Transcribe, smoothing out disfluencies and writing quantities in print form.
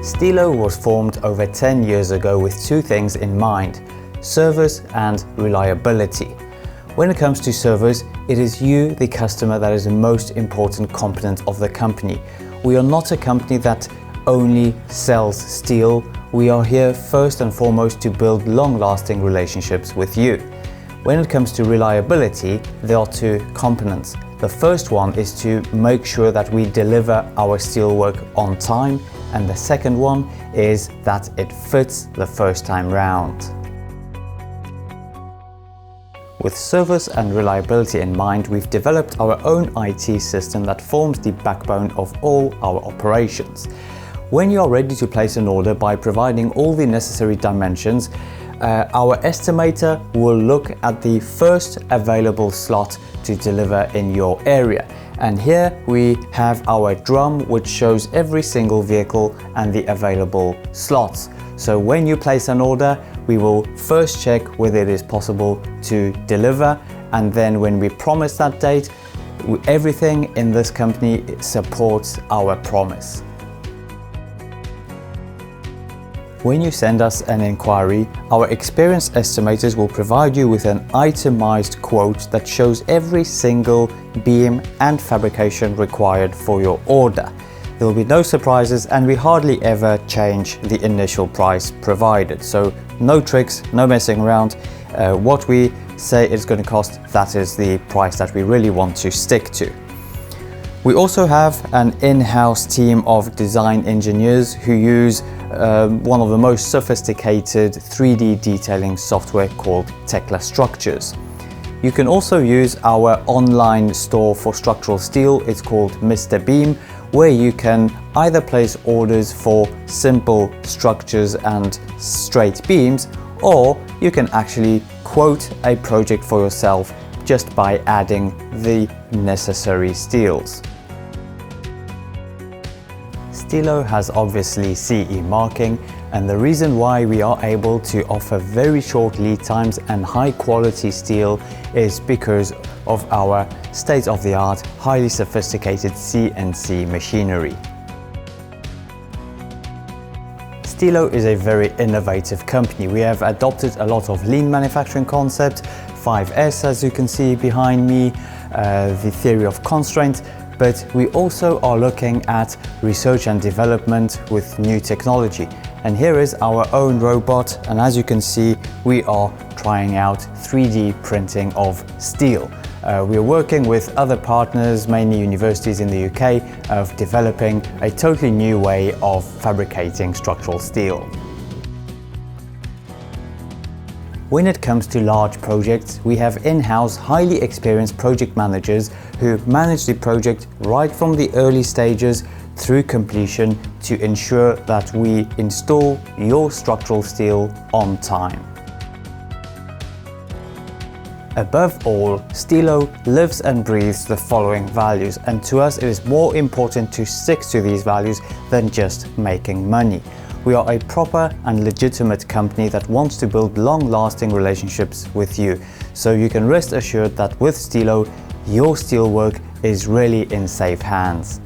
STEELO was formed over 10 years ago with two things in mind: service and reliability. When it comes to service, it is you, the customer, that is the most important component of the company. We are not a company that only sells steel. We are here first and foremost to build long-lasting relationships with you. When it comes to reliability, there are two components. The first one is to make sure that we deliver our steelwork on time, and the second one is that it fits the first time round. With service and reliability in mind, we've developed our own IT system that forms the backbone of all our operations. When you are ready to place an order by providing all the necessary dimensions, our estimator will look at the first available slot to deliver in your area. And here we have our drum, which shows every single vehicle and the available slots. So when you place an order, we will first check whether it is possible to deliver, and then when we promise that date, everything in this company supports our promise. When you send us an inquiry, our experienced estimators will provide you with an itemized quote that shows every single beam and fabrication required for your order. There will be no surprises, and we hardly ever change the initial price provided. So no tricks, no messing around. What we say it's going to cost, that is the price that we really want to stick to. We also have an in-house team of design engineers who use one of the most sophisticated 3D detailing software called Tekla Structures. You can also use our online store for structural steel. It's called Mr. Beam, where you can either place orders for simple structures and straight beams, or you can actually quote a project for yourself just by adding the necessary steels. STEELO has obviously CE marking, and the reason why we are able to offer very short lead times and high quality steel is because of our state-of-the-art, highly sophisticated CNC machinery. STEELO is a very innovative company. We have adopted a lot of lean manufacturing concepts, 5S as you can see behind me, the theory of constraint, but we also are looking at research and development with new technology. And here is our own robot, and as you can see, we are trying out 3D printing of steel. We are working with other partners, mainly universities in the UK, of developing a totally new way of fabricating structural steel. When it comes to large projects, we have in-house highly experienced project managers who manage the project right from the early stages through completion to ensure that we install your structural steel on time. Above all, STEELO lives and breathes the following values, and to us it is more important to stick to these values than just making money. We are a proper and legitimate company that wants to build long-lasting relationships with you. So you can rest assured that with STEELO, your steelwork is really in safe hands.